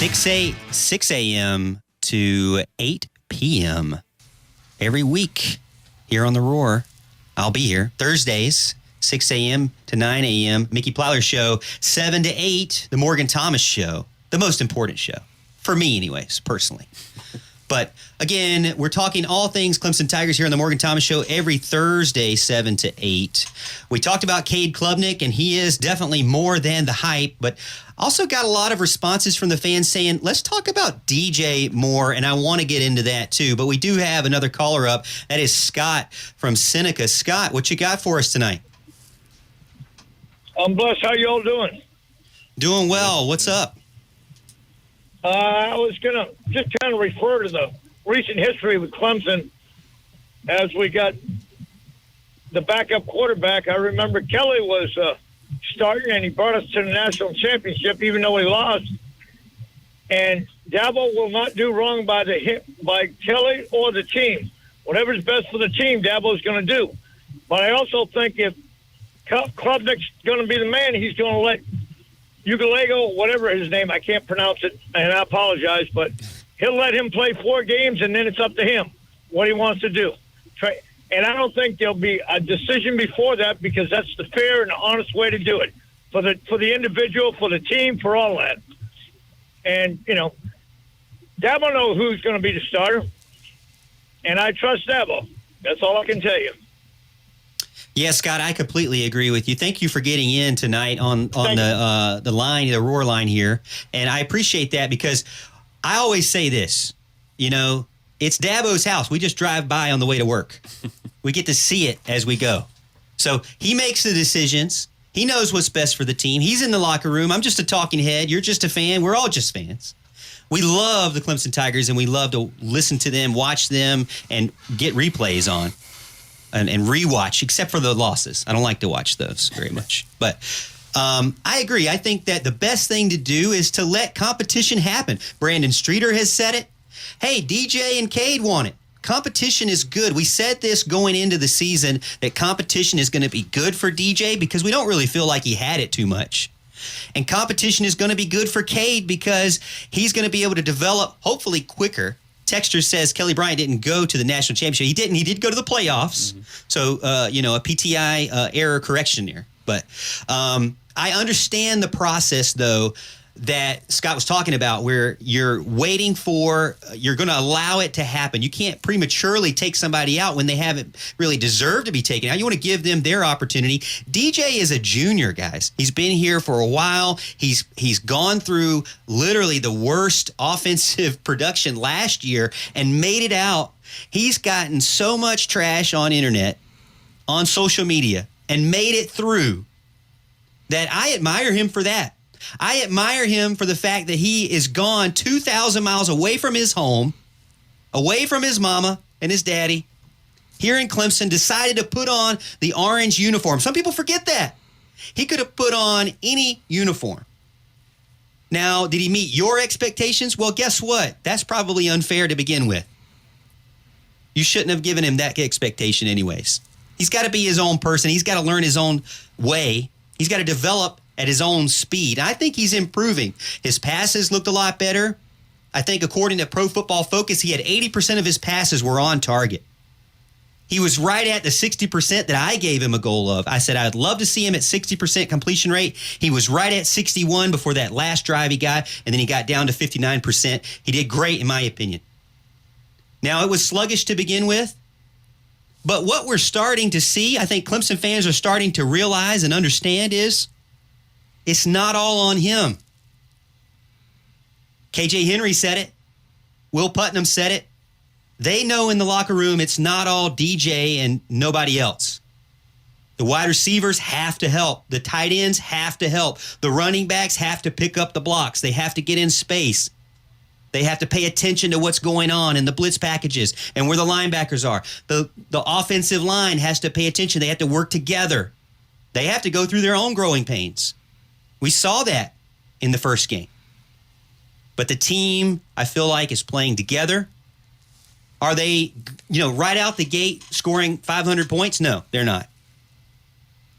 6 a.m. to 8 p.m. every week here on The Roar. I'll be here Thursdays, 6 a.m. to 9 a.m. Mickey Plyler Show, 7 to 8, The Morgan Thomas Show, the most important show. For me, anyways, personally. But again, we're talking all things Clemson Tigers here on the Morgan Thomas Show every Thursday, 7 to 8. We talked about Cade Klubnik, and he is definitely more than the hype, but also got a lot of responses from the fans saying, let's talk about DJ more, and I want to get into that too. But we do have another caller up. That is Scott from Seneca. Scott, what you got for us tonight? I'm blessed. How you all doing? Doing well. What's up? I was going to just kind of refer to the recent history with Clemson as we got the backup quarterback. I remember Kelly was starting, and he brought us to the national championship, even though he lost. And Dabo will not do wrong by Kelly or the team. Whatever's best for the team, Dabo's going to do. But I also think if Klubnik's going to be the man, he's going to let Ugalego, whatever his name, I can't pronounce it, and I apologize, but he'll let him play 4 games, and then it's up to him what he wants to do. And I don't think there'll be a decision before that, because that's the fair and the honest way to do it for the individual, for the team, for all that. And, you know, Dabo knows who's going to be the starter, and I trust Dabo. That's all I can tell you. Yeah, Scott, I completely agree with you. Thank you for getting in tonight on the line, the Roar line here. And I appreciate that, because I always say this, you know, it's Dabo's house. We just drive by on the way to work. We get to see it as we go. So he makes the decisions. He knows what's best for the team. He's in the locker room. I'm just a talking head. You're just a fan. We're all just fans. We love the Clemson Tigers, and we love to listen to them, watch them, and get replays on. And rewatch, except for the losses. I don't like to watch those very much. But I agree. I think that the best thing to do is to let competition happen. Brandon Streeter has said it. Hey, DJ and Cade want it. Competition is good. We said this going into the season, that competition is going to be good for DJ because we don't really feel like he had it too much. And competition is going to be good for Cade because he's going to be able to develop, hopefully quicker. Texter says Kelly Bryant didn't go to the national championship. He didn't. He did go to the playoffs. Mm-hmm. So, a PTI error correction there. But I understand the process, though, that Scott was talking about, where you're waiting for, you're going to allow it to happen. You can't prematurely take somebody out when they haven't really deserved to be taken out. You want to give them their opportunity. DJ is a junior, guys. He's been here for a while. He's gone through literally the worst offensive production last year and made it out. He's gotten so much trash on internet, on social media, and made it through that I admire him for that. I admire him for the fact that he is gone 2,000 miles away from his home, away from his mama and his daddy, here in Clemson, decided to put on the orange uniform. Some people forget that. He could have put on any uniform. Now, did he meet your expectations? Well, guess what? That's probably unfair to begin with. You shouldn't have given him that expectation anyways. He's got to be his own person. He's got to learn his own way. He's got to develop at his own speed. I think he's improving. His passes looked a lot better. I think according to Pro Football Focus, he had 80% of his passes were on target. He was right at the 60% that I gave him a goal of. I said I'd love to see him at 60% completion rate. He was right at 61 before that last drive he got, and then he got down to 59%. He did great, in my opinion. Now, it was sluggish to begin with, but what we're starting to see, I think Clemson fans are starting to realize and understand, is it's not all on him. KJ Henry said it. Will Putnam said it. They know in the locker room it's not all DJ and nobody else. The wide receivers have to help. The tight ends have to help. The running backs have to pick up the blocks. They have to get in space. They have to pay attention to what's going on in the blitz packages and where the linebackers are. The offensive line has to pay attention. They have to work together. They have to go through their own growing pains. We saw that in the first game. But the team, I feel like, is playing together. Are they, right out the gate scoring 500 points? No, they're not.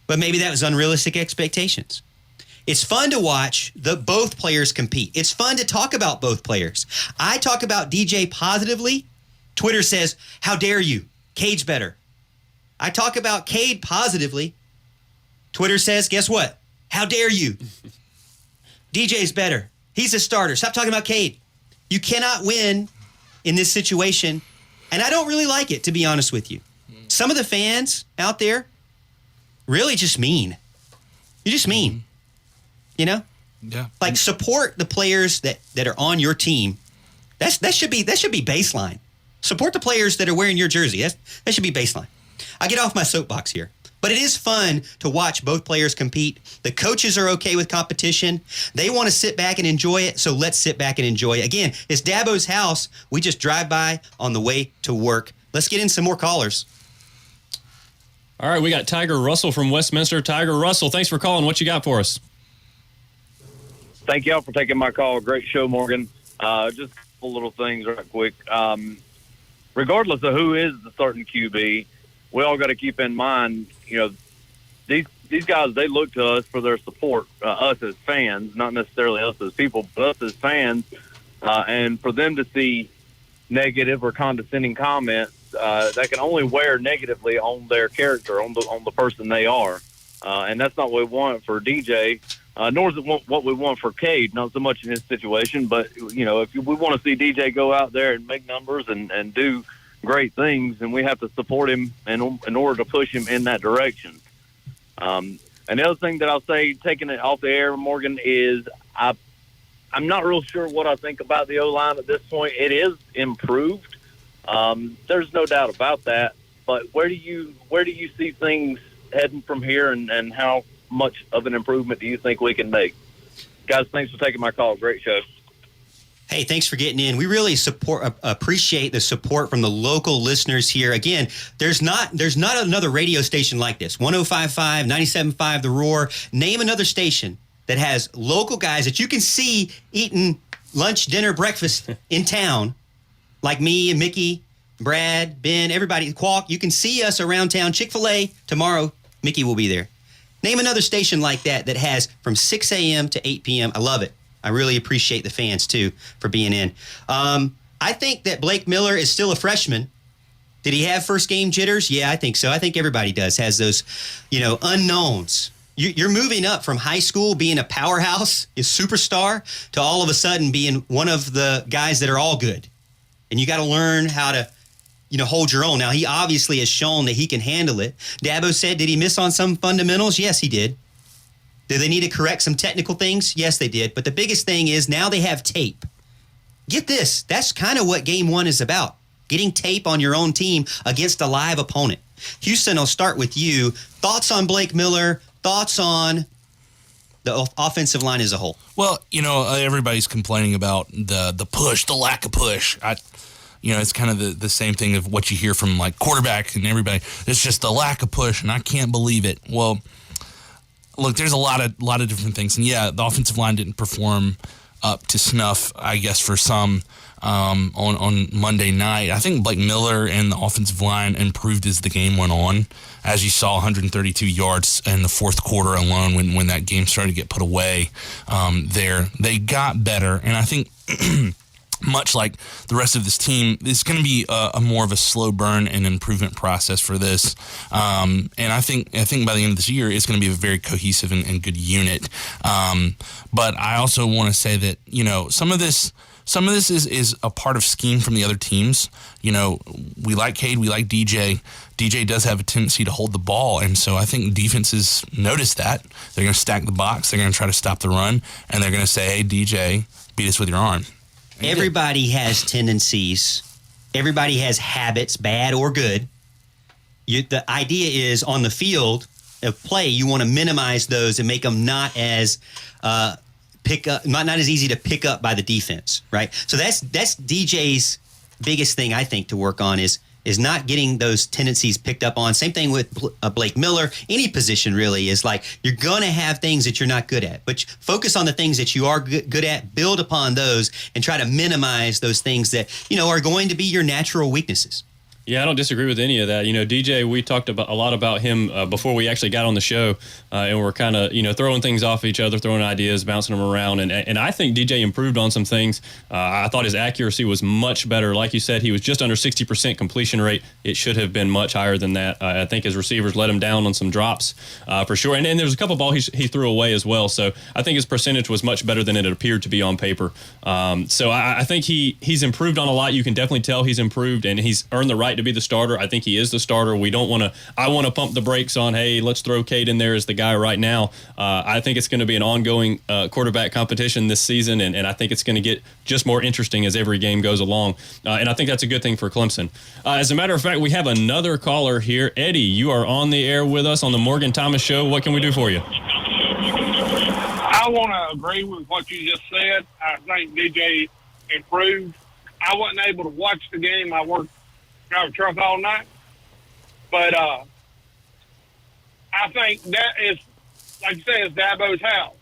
But maybe that was unrealistic expectations. It's fun to watch both players compete. It's fun to talk about both players. I talk about DJ positively. Twitter says, how dare you? Cade's better. I talk about Cade positively. Twitter says, guess what? How dare you? DJ's better. He's a starter. Stop talking about Cade. You cannot win in this situation. And I don't really like it, to be honest with you. Some of the fans out there really just mean. You're just mean. You know? Yeah. Like, support the players that are on your team. That should be baseline. Support the players that are wearing your jersey. That should be baseline. I get off my soapbox here. But it is fun to watch both players compete. The coaches are okay with competition. They want to sit back and enjoy it, so let's sit back and enjoy it. Again, it's Dabo's house. We just drive by on the way to work. Let's get in some more callers. All right, we got Tiger Russell from Westminster. Tiger Russell, thanks for calling. What you got for us? Thank y'all for taking my call. Great show, Morgan. Just a couple little things right quick. Regardless of who is the starting QB, we all got to keep in mind, these guys, they look to us for their support, us as fans, not necessarily us as people, but us as fans. And for them to see negative or condescending comments, that can only wear negatively on their character, on the person they are. And that's not what we want for DJ, nor is it what we want for Cade, not so much in his situation. But, if we want to see DJ go out there and make numbers and do great things, and we have to support him in order to push him in that direction. And the other thing that I'll say, taking it off the air, Morgan, is I'm not real sure what I think about the O-line at this point. It is improved. There's no doubt about that. But where do you see things heading from here, and how much of an improvement do you think we can make? Guys, thanks for taking my call. Great show. Hey, thanks for getting in. We really appreciate the support from the local listeners here. Again, there's not another radio station like this. 105.5, 97.5, The Roar. Name another station that has local guys that you can see eating lunch, dinner, breakfast in town, like me and Mickey, Brad, Ben, everybody, Qualk. You can see us around town. Chick-fil-A tomorrow. Mickey will be there. Name another station like that has from 6 a.m. to 8 p.m. I love it. I really appreciate the fans, too, for being in. I think that Blake Miller is still a freshman. Did he have first game jitters? Yeah, I think so. I think everybody has those, unknowns. You're moving up from high school, being a powerhouse, a superstar, to all of a sudden being one of the guys that are all good. And you got to learn how to, hold your own. Now, he obviously has shown that he can handle it. Dabo said, did he miss on some fundamentals? Yes, he did. Did they need to correct some technical things? Yes, they did. But the biggest thing is now they have tape. Get this. That's kind of what game one is about. Getting tape on your own team against a live opponent. Houston, I'll start with you. Thoughts on Blake Miller? Thoughts on the offensive line as a whole? Well, everybody's complaining about the push, the lack of push. It's kind of the same thing of what you hear from like quarterback and everybody. It's just the lack of push, and I can't believe it. Well, look, there's a lot of different things, and yeah, the offensive line didn't perform up to snuff, I guess, for some on Monday night. I think Blake Miller and the offensive line improved as the game went on. As you saw, 132 yards in the fourth quarter alone when that game started to get put away there. They got better, and I think much like the rest of this team, it's going to be a more of a slow burn and improvement process for this. And I think by the end of this year, it's going to be a very cohesive and good unit. But I also want to say that, some of this is a part of scheme from the other teams. We like Cade, we like DJ. DJ does have a tendency to hold the ball, and so I think defenses notice that. They're going to stack the box, they're going to try to stop the run, and they're going to say, hey, DJ, beat us with your arm. Everybody has tendencies. Everybody has habits, bad or good. The idea is on the field of play, you want to minimize those and make them not as not as easy to pick up by the defense, right? So that's DJ's biggest thing, I think, to work on is not getting those tendencies picked up on. Same thing with Blake Miller. Any position really is like you're going to have things that you're not good at, but focus on the things that you are good at, build upon those, and try to minimize those things that, are going to be your natural weaknesses. Yeah, I don't disagree with any of that. DJ, we talked a lot about him before we actually got on the show, and we're kind of, throwing things off each other, throwing ideas, bouncing them around. And I think DJ improved on some things. I thought his accuracy was much better. Like you said, he was just under 60% completion rate. It should have been much higher than that. I think his receivers let him down on some drops for sure. And there was a couple balls he threw away as well. So I think his percentage was much better than it appeared to be on paper. So I think he's improved on a lot. You can definitely tell he's improved, and he's earned the right to be the starter. I think he is the starter. I want to pump the brakes on, hey, let's throw Cade in there as the guy right now. I think it's going to be an ongoing quarterback competition this season, and I think it's going to get just more interesting as every game goes along. And I think that's a good thing for Clemson. As a matter of fact, we have another caller here. Eddie, you are on the air with us on the Morgan Thomas Show. What can we do for you? I want to agree with what you just said. I think DJ improved. I wasn't able to watch the game. I worked drive a truck all night. But I think that is, like you say, it's Dabo's house.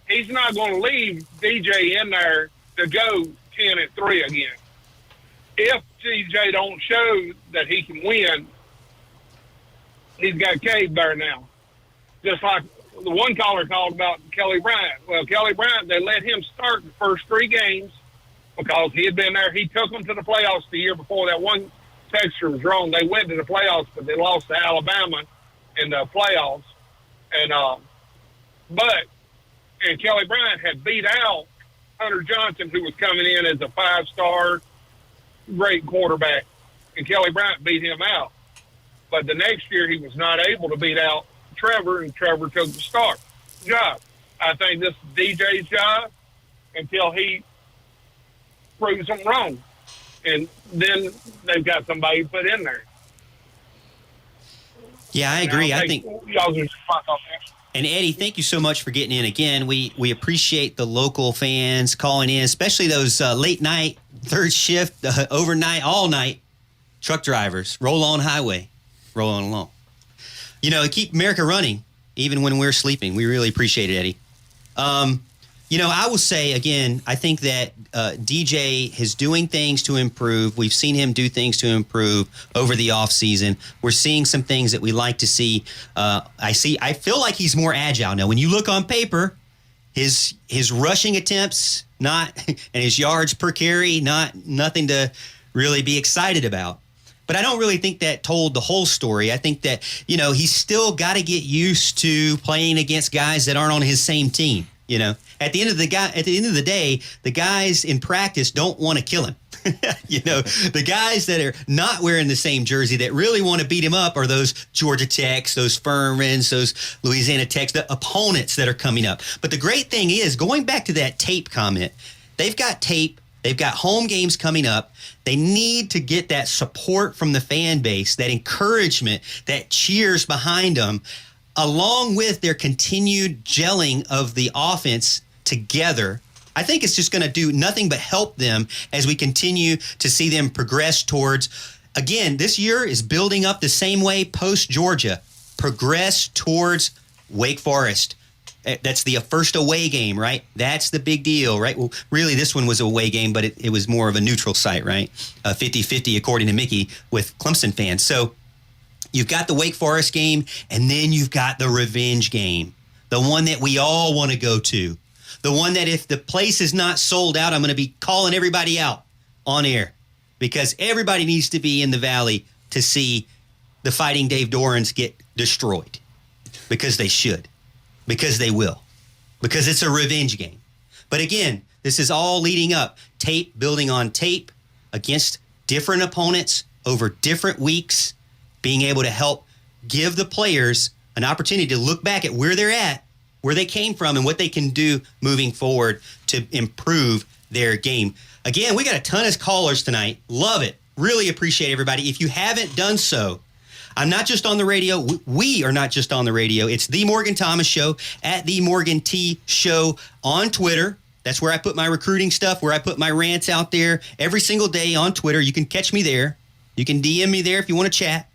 He's not going to leave DJ in there to go 10-3 again. If DJ don't show that he can win, he's got Cade there now. Just like the one caller called about Kelly Bryant. Well, Kelly Bryant, they let him start the first 3 games because he had been there. He took them to the playoffs the year before. That one texture was wrong. They went to the playoffs, but they lost to Alabama in the playoffs. And Kelly Bryant had beat out Hunter Johnson, who was coming in as a 5-star great quarterback, and Kelly Bryant beat him out. But the next year he was not able to beat out Trevor, and Trevor took the job. I think this is DJ's job until he proves them wrong. And then they've got somebody put in there. Yeah, I agree. I think y'all just fuck off there. And Eddie, thank you so much for getting in again. We appreciate the local fans calling in, especially those late night, third shift, overnight, all night truck drivers. Roll on highway, roll on along. Keep America running even when we're sleeping. We really appreciate it, Eddie. I will say again, I think that DJ is doing things to improve. We've seen him do things to improve over the offseason. We're seeing some things that we like to see. I feel like he's more agile now. When you look on paper, his rushing attempts and his yards per carry, nothing to really be excited about. But I don't really think that told the whole story. I think that, he's still got to get used to playing against guys that aren't on his same team. At the end of the day, the guys in practice don't want to kill him. The guys that are not wearing the same jersey that really want to beat him up are those Georgia Techs, those Furmans, those Louisiana Techs, the opponents that are coming up. But the great thing is, going back to that tape comment, they've got tape. They've got home games coming up. They need to get that support from the fan base, that encouragement, that cheers behind them, along with their continued gelling of the offense together. I think it's just going to do nothing but help them as we continue to see them progress towards, again, this year is building up the same way post-Georgia, progress towards Wake Forest. That's the first away game, right? That's the big deal, right? Well, really, this one was an away game, but it was more of a neutral site, right? 50-50, according to Mickey, with Clemson fans. So you've got the Wake Forest game, and then you've got the revenge game, the one that we all want to go to, the one that if the place is not sold out, I'm going to be calling everybody out on air because everybody needs to be in the Valley to see the Fighting Dave Dorans get destroyed because they should. Because they will. Because it's a revenge game. But again, this is all leading up. Tape, building on tape against different opponents over different weeks, being able to help give the players an opportunity to look back at where they're at, where they came from, and what they can do moving forward to improve their game. Again, we got a ton of callers tonight. Love it. Really appreciate everybody. If you haven't done so, I'm not just on the radio. We are not just on the radio. It's The Morgan Thomas Show at The Morgan T Show on Twitter. That's where I put my recruiting stuff, where I put my rants out there every single day on Twitter. You can catch me there. You can DM me there if you want to chat.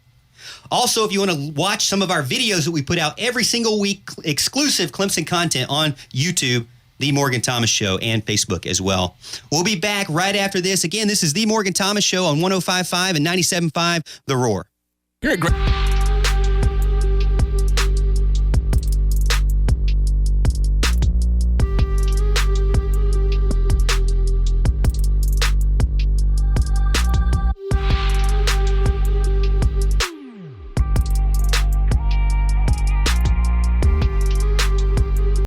Also, if you want to watch some of our videos that we put out every single week, exclusive Clemson content on YouTube, The Morgan Thomas Show, and Facebook as well. We'll be back right after this. Again, this is The Morgan Thomas Show on 105.5 and 97.5 The Roar. Here at